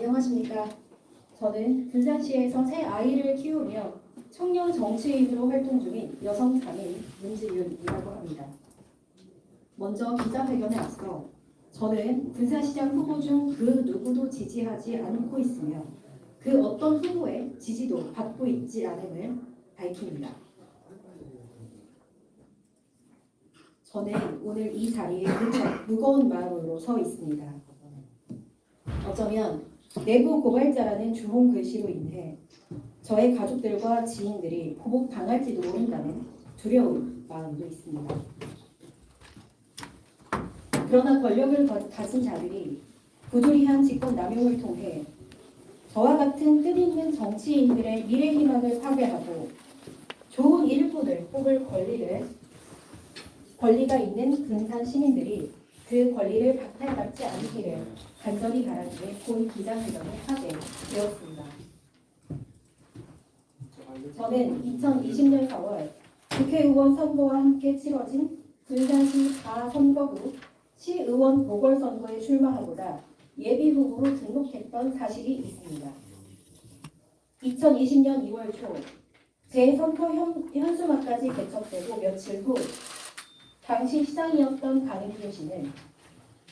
안녕하십니까. 저는 군산시에서 새 아이를 키우며 청년 정치인으로 활동 중인 여성 장애인 문지윤이라고 합니다. 먼저 기자회견에 앞서 저는 군산시장 후보 중 그 누구도 지지하지 않고 있으며 그 어떤 후보의 지지도 받고 있지 않음을 밝힙니다. 저는 오늘 이 자리에 무척 무거운 마음으로 서 있습니다. 어쩌면 내부 고발자라는 주홍 글씨로 인해 저의 가족들과 지인들이 보복당할지도 모른다는 두려운 마음도 있습니다. 그러나 권력을 가진 자들이 부조리한 직권 남용을 통해 저와 같은 뜻있는 정치인들의 미래 희망을 파괴하고 좋은 일꾼을 뽑을 권리가 있는 군산 시민들이 그 권리를 박탈받지 않기를 간절히 바라기에 본 기자회견을 하게 되었습니다. 저는 2020년 4월 국회의원 선거와 함께 치러진 군산시 4선거구 시의원 보궐선거에 출마하고자 예비후보로 등록했던 사실이 있습니다. 2020년 2월 초 재선거 현수막까지 개척되고 며칠 후 당시 시장이었던 강인준 씨는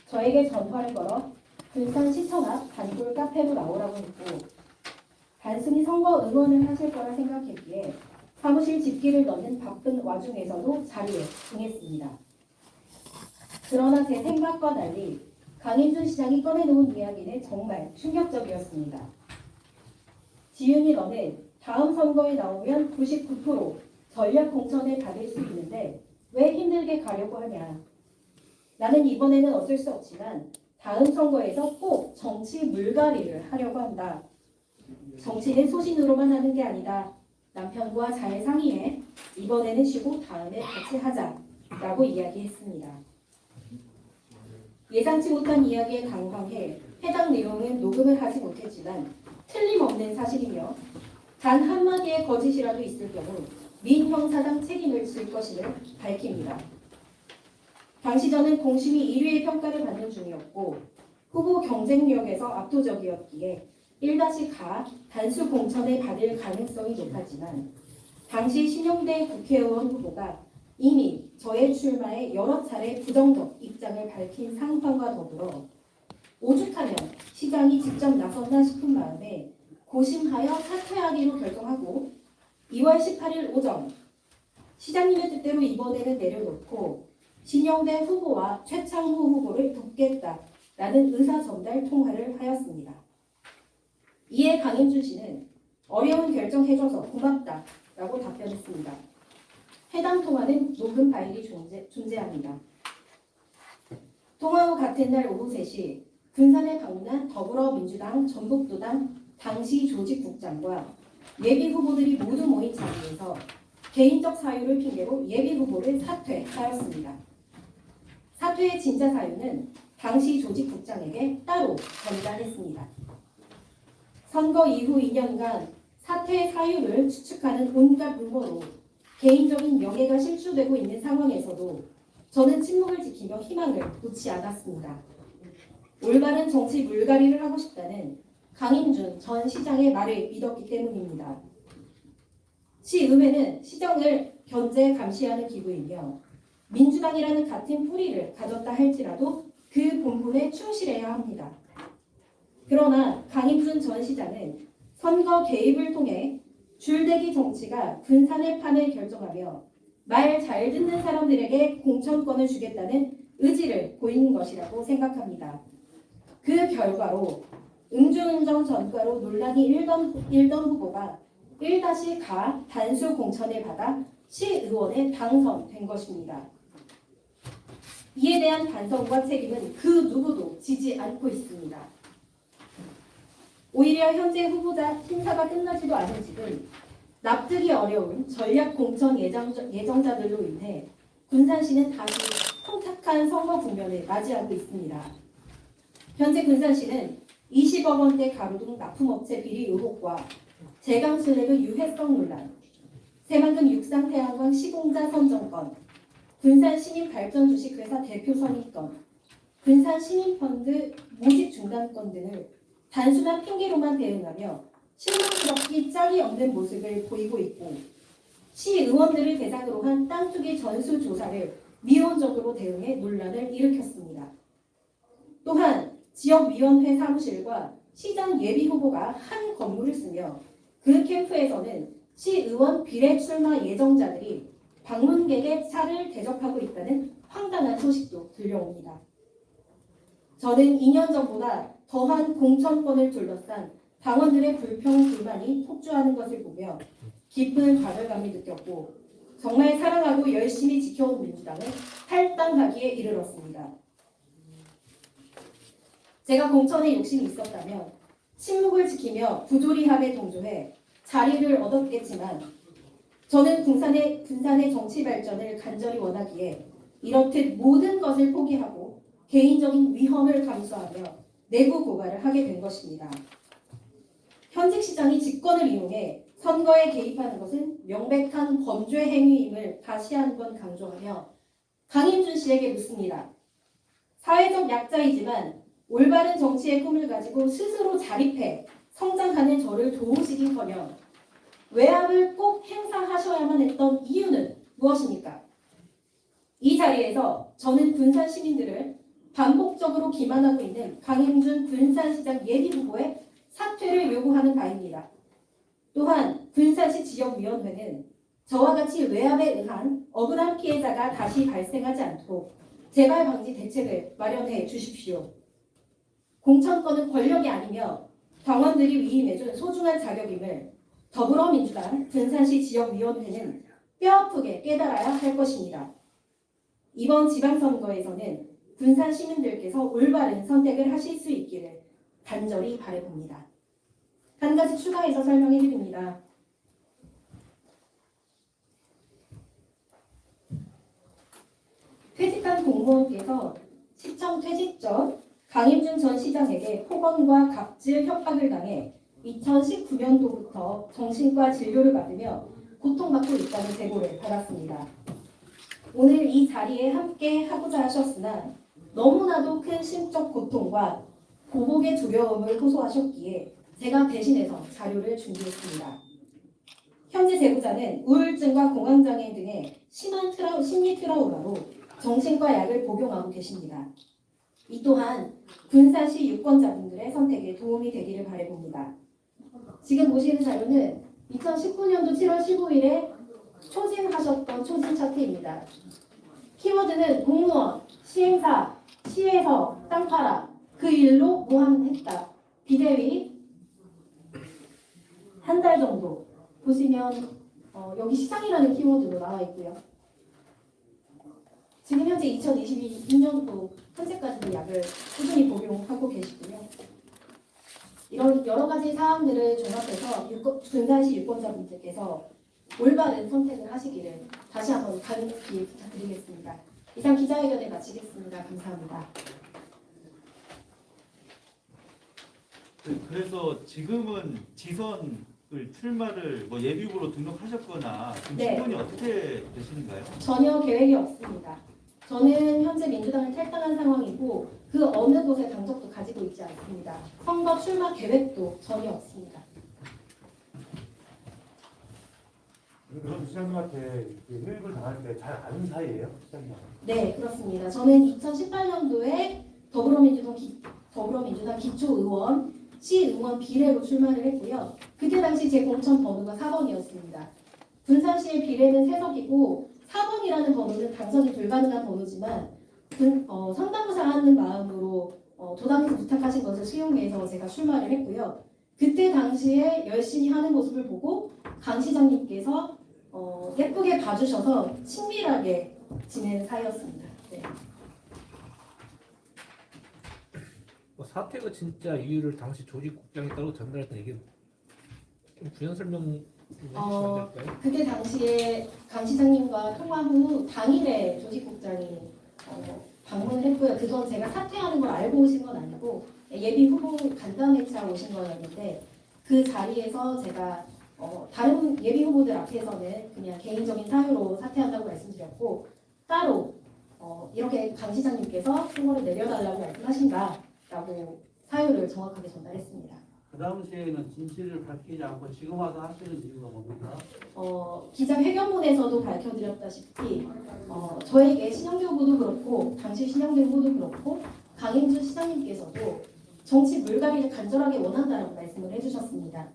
저에게 전화를 걸어 군산시청 앞 단골 카페로 나오라고 했고 단순히 선거 응원을 하실 거라 생각했기에 사무실 집기를 넣는 바쁜 와중에서도 자리에 응했습니다. 그러나 제 생각과 달리 강인준 시장이 꺼내놓은 이야기는 정말 충격적이었습니다. 지윤이 너는 다음 선거에 나오면 99% 전략 공천을 받을 수 있는데 왜 힘들게 가려고 하냐. 나는 이번에는 어쩔 수 없지만 다음 선거에서 꼭 정치 물갈이를 하려고 한다. 정치는 소신으로만 하는 게 아니다. 남편과 잘 상의해 이번에는 쉬고 다음에 같이 하자 라고 이야기했습니다. 예상치 못한 이야기에 당황해 해당 내용은 녹음을 하지 못했지만 틀림없는 사실이며 단 한마디의 거짓이라도 있을 경우 민형사상 책임을 질 것임을 밝힙니다. 당시 저는 공심위 1위의 평가를 받는 중이었고 후보 경쟁력에서 압도적이었기에 1-가 단수 공천을 받을 가능성이 높았지만 당시 신용대 국회의원 후보가 이미 저의 출마에 여러 차례 부정적 입장을 밝힌 상황과 더불어 오죽하면 시장이 직접 나섰나 싶은 마음에 고심하여 사퇴하기로 결정하고 2월 18일 오전 시장님의 뜻대로 이번에는 내려놓고 신영대 후보와 최창호 후보를 돕겠다라는 의사 전달 통화를 하였습니다. 이에 강인준 씨는 어려운 결정해줘서 고맙다라고 답변했습니다. 해당 통화는 녹음 파일이 존재합니다. 통화 후 같은 날 오후 3시 군산에 방문한 더불어민주당 전북도당 당시 조직국장과 예비후보들이 모두 모인 자리에서 개인적 사유를 핑계로 예비후보를 사퇴하였습니다. 사퇴의 진짜 사유는 당시 조직국장에게 따로 전달했습니다. 선거 이후 2년간 사퇴의 사유를 추측하는 온갖 루머로 개인적인 명예가 실추되고 있는 상황에서도 저는 침묵을 지키며 희망을 놓지 않았습니다. 올바른 정치 물갈이를 하고 싶다는 강인준 전 시장의 말을 믿었기 때문입니다. 시의회는 시정을 견제 감시하는 기구이며 민주당이라는 같은 뿌리를 가졌다 할지라도 그 본분에 충실해야 합니다. 그러나 강인준 전 시장은 선거 개입을 통해 줄대기 정치가 군산의 판을 결정하며 말 잘 듣는 사람들에게 공천권을 주겠다는 의지를 보이는 것이라고 생각합니다. 그 결과로 음주운전 전과로 논란이 일던 후보가 1-가 단수 공천을 받아 시의원에 당선된 것입니다. 이에 대한 반성과 책임은 그 누구도 지지 않고 있습니다. 오히려 현재 후보자 심사가 끝나지도 않은 지금 납득이 어려운 전략 공천 예정자들로 인해 군산시는 다시 혼탁한 선거 국면을 맞이하고 있습니다. 현재 군산시는 20억 원대 가로등 납품업체 비리 의혹과 제강슬래그 유해성 논란, 새만금 육상태양광 시공자 선정권, 군산시민발전 주식회사 대표 선임권, 군산시민펀드 모집 중단권 등을 단순한 핑계로만 대응하며 실망스럽기 짝이 없는 모습을 보이고 있고 시의원들을 대상으로 한 땅 투기 전수조사를 미온적으로 대응해 논란을 일으켰습니다. 또한 지역위원회 사무실과 시장 예비후보가 한 건물을 쓰며 그 캠프에서는 시의원 비례 출마 예정자들이 방문객의 차를 대접하고 있다는 황당한 소식도 들려옵니다. 저는 2년 전보다 더한 공천권을 둘러싼 당원들의 불평불만이 폭주하는 것을 보며 깊은 좌절감이 느꼈고 정말 사랑하고 열심히 지켜온 민주당을 탈당하기에 이르렀습니다. 제가 공천에 욕심이 있었다면 침묵을 지키며 부조리함에 동조해 자리를 얻었겠지만 저는 군산의 정치 발전을 간절히 원하기에 이렇듯 모든 것을 포기하고 개인적인 위험을 감수하며 내부 고발을 하게 된 것입니다. 현직 시장이 직권을 이용해 선거에 개입하는 것은 명백한 범죄 행위임을 다시 한번 강조하며 강임준 씨에게 묻습니다. 사회적 약자이지만 올바른 정치의 꿈을 가지고 스스로 자립해 성장하는 저를 도우시기커녕 외압을 꼭 행사하셔야만 했던 이유는 무엇입니까? 이 자리에서 저는 군산 시민들을 반복적으로 기만하고 있는 강임준 군산시장 예비후보의 사퇴를 요구하는 바입니다. 또한 군산시 지역위원회는 저와 같이 외압에 의한 억울한 피해자가 다시 발생하지 않도록 재발 방지 대책을 마련해 주십시오. 공천권은 권력이 아니며 당원들이 위임해준 소중한 자격임을 더불어민주당 군산시 지역위원회는 뼈아프게 깨달아야 할 것입니다. 이번 지방선거에서는 군산 시민들께서 올바른 선택을 하실 수 있기를 간절히 바라봅니다. 한 가지 추가해서 설명해 드립니다. 퇴직한 공무원께서 시청 퇴직 전 강임준 전 시장에게 폭언과 갑질 협박을 당해 2019년도부터 정신과 진료를 받으며 고통받고 있다는 제보를 받았습니다. 오늘 이 자리에 함께 하고자 하셨으나 너무나도 큰 심적 고통과 보복의 두려움을 호소하셨기에 제가 대신해서 자료를 준비했습니다. 현재 제보자는 우울증과 공황장애 등의 심한 심리 트라우마로 정신과 약을 복용하고 계십니다. 이 또한 군산시 유권자분들의 선택에 도움이 되기를 바라봅니다. 지금 보시는 자료는 2019년도 7월 15일에 초진하셨던 초진 차트입니다. 키워드는 공무원, 시행사, 시에서 땅 팔아, 그 일로 무한했다. 비대위 한 달 정도 보시면 여기 시장이라는 키워드로 나와 있고요. 지금 현재 2022년도 현재까지도 약을 꾸준히 복용하고 계시고요. 이런 여러 가지 사항들을 종합해서 군산시 유권자분들께서 올바른 선택을 하시기를 다시 한번 간곡히 부탁드리겠습니다. 이상 기자회견을 마치겠습니다. 감사합니다. 그래서 지금은 지선을 출마를 예비후보로 등록하셨거나 지금 네. 신분이 어떻게 되시는가요? 전혀 계획이 없습니다. 저는 현재 민주당을 탈당한 상황이고 그 어느 곳의 당적도 가지고 있지 않습니다. 선거 출마 계획도 전혀 없습니다. 그럼 시장님한테 회입을 당할 때 잘 아는 사이예요? 시장님? 네, 그렇습니다. 저는 2018년도에 더불어민주당 기초의원, 시의원 비례로 출마를 했고요. 그때 당시 제 공천 번호가 4번이었습니다. 군산시의 비례는 3석이고 4번이라는 번호는 당선이 불가능한 번호지만 성당구사 하는 마음으로 도당에서 부탁하신 것을 수용해서 제가 출마를 했고요. 그때 당시에 열심히 하는 모습을 보고 강 시장님께서 예쁘게 봐주셔서 친밀하게 지낸 사이였습니다. 네. 사퇴가 진짜 이유를 당시 조직국장에 따로 전달했던 이게 좀 구현 설명 해주시면 될까요? 그때 당시에 강 시장님과 통화 후 당일에 조직국장이 방문을 했고요. 그건 제가 사퇴하는 걸 알고 오신 건 아니고 예비 후보 간담회차 오신 거였는데 그 자리에서 제가 다른 예비 후보들 앞에서는 그냥 개인적인 사유로 사퇴한다고 말씀드렸고 따로 이렇게 강 시장님께서 후보를 내려달라고 말씀하신다라고 사유를 정확하게 전달했습니다. 그 당시에는 진실을 밝히지 않고 지금 와서 하시는 이유가 뭡니까? 기자회견문에서도 밝혀드렸다시피 저에게 신영대후보도 그렇고 당시 신영대후보도 그렇고 강행준 시장님께서도 정치 물갈이를 간절하게 원한다라고 말씀을 해주셨습니다.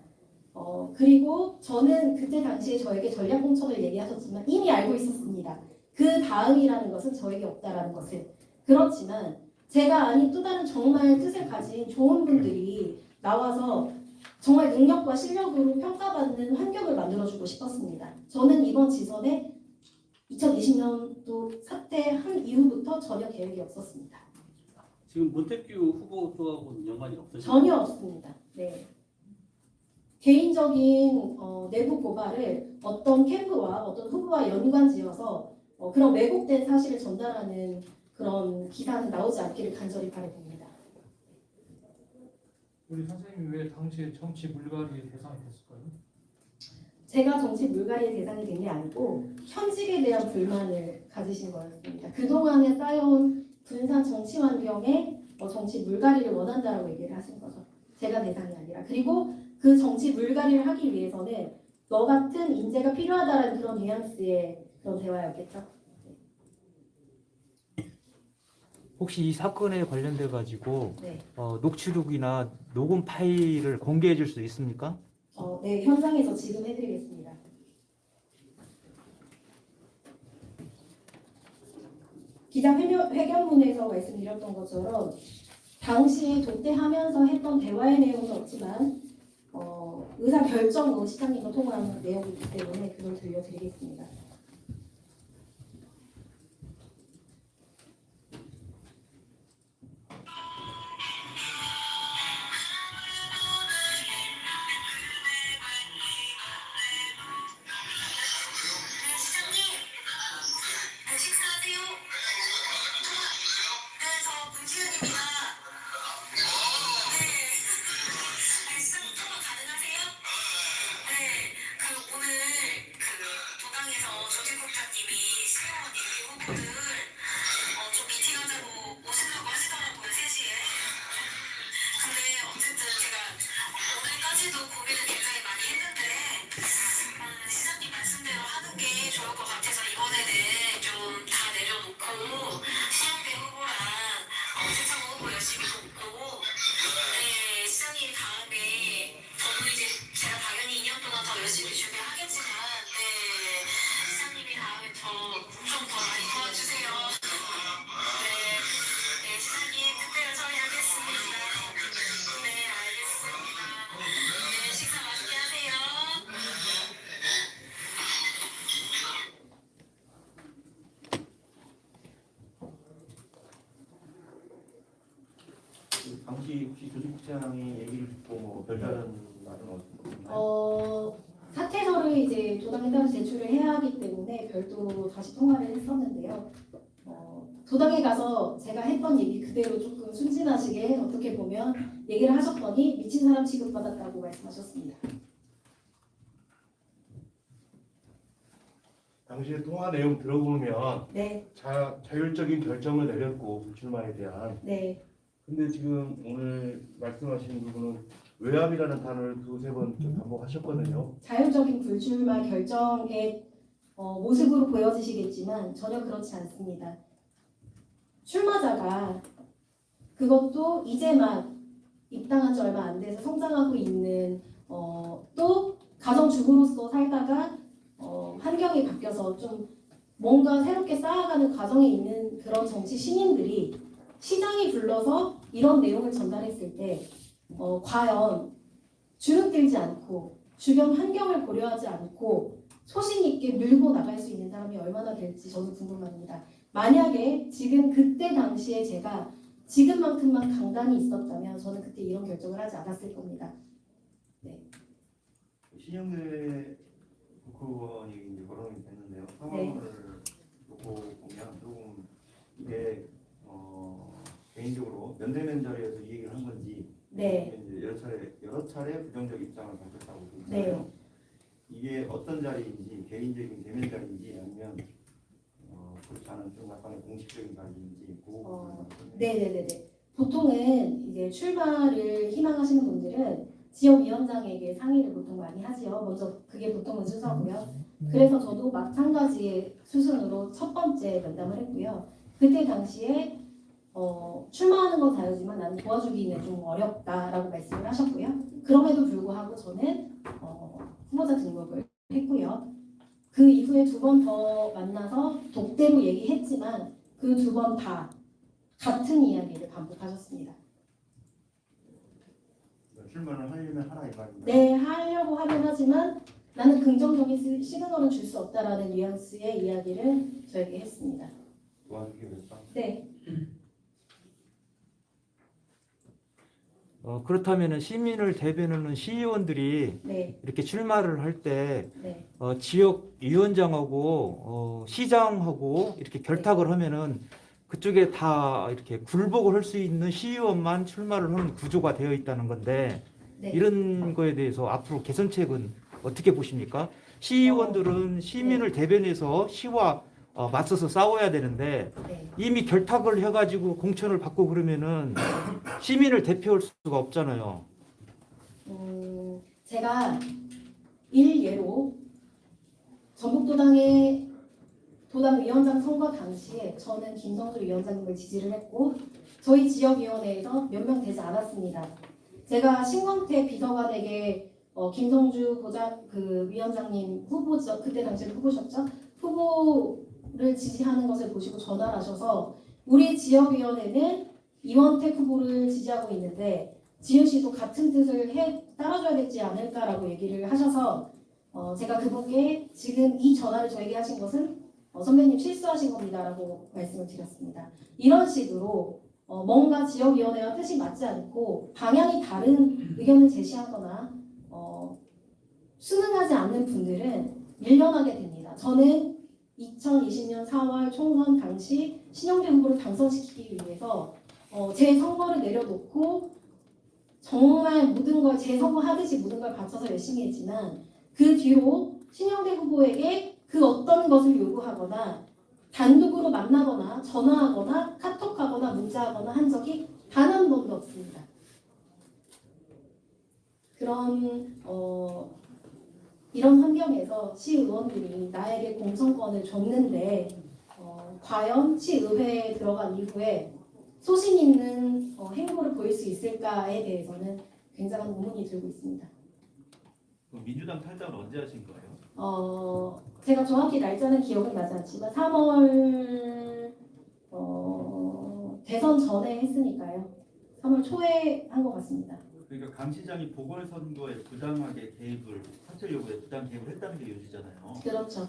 그리고 저는 그때 당시에 저에게 전략 공천을 얘기하셨지만 이미 알고 있었습니다. 그 다음이라는 것은 저에게 없다라는 것을. 그렇지만 제가 아닌 또 다른 정말 뜻을 가진 좋은 분들이 나와서 정말 능력과 실력으로 평가받는 환경을 만들어주고 싶었습니다. 저는 이번 지선에 2020년도 사퇴한 이후부터 전혀 계획이 없었습니다. 지금 문택규 후보하고는 연관이 없으시죠? 전혀 없습니다. 네. 개인적인 내부 고발을 어떤 캠프와 어떤 후보와 연관지어서 그런 왜곡된 사실을 전달하는 그런 기사는 나오지 않기를 간절히 바라봅니다. 우리 선생님이 왜 당시에 정치 물갈이의 대상이 됐을까요? 제가 정치 물갈이의 대상이 된 게 아니고 현직에 대한 불만을 가지신 거였습니다. 그동안에 쌓여온 분산 정치 환경에 정치 물갈이를 원한다라고 얘기를 하신 거죠. 제가 대상이 아니라. 그리고 그 정치 물갈이를 하기 위해서는 너 같은 인재가 필요하다라는 그런 뉘앙스의 그런 대화였겠죠. 혹시 이 사건에 관련돼 가지고 네. 녹취록이나 녹음 파일을 공개해 줄 수 있습니까? 네, 현장에서 지금 해드리겠습니다. 기자회견문에서 말씀드렸던 것처럼 당시 도태하면서 했던 대화의 내용은 없지만 의사 결정으로 시장님과 통화한 내용이기 때문에 그걸 들려드리겠습니다. 당시 혹시 조직국장이 얘기를 듣고 뭐 별다른 말은 없나요? 사퇴서를 이제 도당에 따라 제출을 해야 하기 때문에 별도로 다시 통화를 했었는데요. 도당에 가서 제가 했던 얘기 그대로 조금 순진하시게 어떻게 보면 얘기를 하셨더니 미친 사람 취급받았다고 말씀하셨습니다. 당시에 통화 내용 들어보면 네, 자율적인 결정을 내렸고 불출마에 대한. 네. 근데 지금 오늘 말씀하신 부분은 외압이라는 단어를 두세 번 반복하셨거든요. 자율적인 불출마 결정의 모습으로 보여지시겠지만 전혀 그렇지 않습니다. 출마자가 그것도 이제 막 입당한 지 얼마 안 돼서 성장하고 있는 또 가정주부로서 살다가 환경이 바뀌어서 좀 뭔가 새롭게 쌓아가는 과정에 있는 그런 정치 신인들이 시장이 불러서 이런 내용을 전달했을 때 과연 주눅들지 않고 주변 환경을 고려하지 않고 소신 있게 밀고 나갈 수 있는 사람이 얼마나 될지 저도 궁금합니다. 만약에 지금 그때 당시에 제가 지금만큼만 강단이 있었다면 저는 그때 이런 결정을 하지 않았을 겁니다. 네. 신영대 국회의원이 이제 거론이 됐는데요. 상황을 놓고 보면 조금 이게 개인적으로 면대면 자리에서 이 얘기를 한 건지 네. 이제 여러 차례 부정적 입장을 밝혔다고 보잖아요. 네. 이게 어떤 자리인지 개인적인 대면 자리인지 아니면 그렇지 않은 좀 약간의 공식적인 자리인지 그 부분을 네네네네. 보통은 이제 출마를 희망하시는 분들은 지역위원장에게 상의를 보통 많이 하지요. 먼저 그게 보통은 순서고요. 그래서 저도 마찬가지의 수순으로 첫 번째 면담을 했고요. 그때 당시에 출마하는 건 자유지만 나는 도와주기는 좀 어렵다라고 말씀을 하셨고요. 그럼에도 불구하고 저는 후보자 등록을 했고요. 그 이후에 2번 더 만나서 독대로 얘기했지만 그 2번 다 같은 이야기를 반복하셨습니다. 출마를 하려면 하라 이 말입니다. 네, 하려고 하긴 하지만 나는 긍정적인 시그널은 줄 수 없다라는 뉘앙스의 이야기를 저에게 했습니다. 도와주기 위해서. 네, 그렇다면은 시민을 대변하는 시의원들이 네, 이렇게 출마를 할 때 네. 지역 위원장하고 시장하고 이렇게 결탁을 하면은 그쪽에 다 이렇게 굴복을 할 수 있는 시의원만 출마를 하는 구조가 되어 있다는 건데 네. 이런 거에 대해서 앞으로 개선책은 어떻게 보십니까? 시의원들은 시민을 대변해서 시와 맞서서 싸워야 되는데 네. 이미 결탁을 해가지고 공천을 받고 그러면은 시민을 대표할 수가 없잖아요. 제가 일예로 전북도당의 도당위원장 선거 당시에 저는 김성주 위원장님을 지지를 했고 저희 지역위원회에서 몇 명 되지 않았습니다. 제가 신광태 비서관에게 김성주 위원장님 후보죠. 그때 당시에 후보셨죠? 후보를 지지하는 것을 보시고 전화를 하셔서 우리 지역위원회는 이원택 후보를 지지하고 있는데 지은 씨도 같은 뜻을 따라줘야 되지 않을까라고 얘기를 하셔서 제가 그분께 지금 이 전화를 저에게 하신 것은 선배님 실수하신 겁니다라고 말씀을 드렸습니다. 이런 식으로 뭔가 지역위원회와 뜻이 맞지 않고 방향이 다른 의견을 제시하거나 수능하지 않는 분들은 밀려나게 됩니다. 저는 2020년 4월 총선 당시 신영대 후보를 당선시키기 위해서 제 선거를 내려놓고 정말 모든 걸 제 선거 하듯이 모든 걸 바쳐서 열심히 했지만 그 뒤로 신영대 후보에게 그 어떤 것을 요구하거나 단독으로 만나거나 전화하거나 카톡하거나 문자하거나 한 적이 단 한 번도 없습니다. 이런 환경에서 시의원들이 나에게 공천권을 줬는데 과연 시의회에 들어간 이후에 소신 있는 행보를 보일 수 있을까에 대해서는 굉장한 의문이 들고 있습니다. 그럼 민주당 탈당을 언제 하신 거예요? 제가 정확히 날짜는 기억은 나지 않지만 3월 대선 전에 했으니까요. 3월 초에 한 것 같습니다. 그러니까 강 시장이 보궐선거에 부당하게 사퇴 요구에 부당 개입을 했다는 게 요지잖아요. 그렇죠.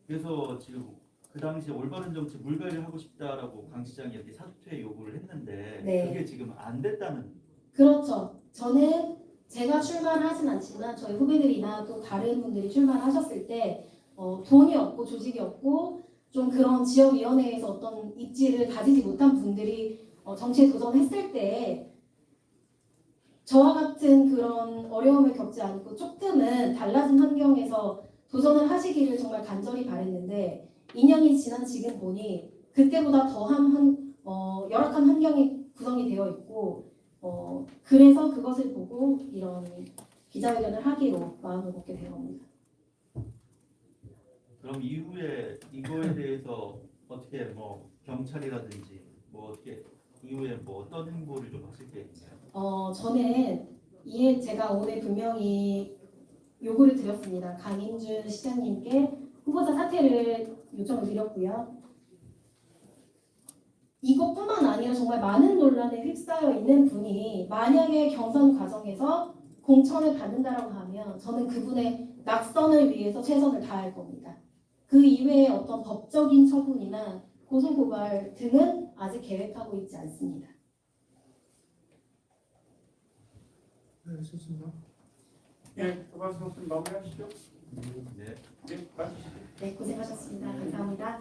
그래서 지금 그 당시에 올바른 정치 물갈이를 하고 싶다라고 강 시장이 이렇게 사퇴 요구를 했는데 네. 그게 지금 안 됐다는. 그렇죠. 저는 제가 출마를 하진 않지만 저희 후배들이나 또 다른 분들이 출마를 하셨을 때 돈이 없고 조직이 없고 좀 그런 지역위원회에서 어떤 입지를 가지지 못한 분들이 정치에 도전했을 때 저와 같은 그런 어려움을 겪지 않고 조금은 달라진 환경에서 도전을 하시기를 정말 간절히 바랬는데 2년이 지난 지금 보니 그때보다 더한 열악한 환경이 구성이 되어 있고 그래서 그것을 보고 이런 기자회견을 하기로 마음을 먹게 된 겁니다. 그럼 이후에 이거에 대해서 어떻게 뭐 경찰이라든지 뭐 어떻게 이후에 뭐 어떤 행보를 좀 하실 계획인가요? 저는 제가 오늘 분명히 요구를 드렸습니다. 강인준 시장님께 후보자 사퇴를 요청을 드렸고요. 이것뿐만 아니라 정말 많은 논란에 휩싸여 있는 분이 만약에 경선 과정에서 공천을 받는다라고 하면 저는 그분의 낙선을 위해서 최선을 다할 겁니다. 그 이외에 어떤 법적인 처분이나 고소고발 등은 아직 계획하고 있지 않습니다. 네, 좋습니다. 예, 고맙습니다. 마무리하시죠. 네. 예, 마치시죠. 네, 고생하셨습니다. 감사합니다.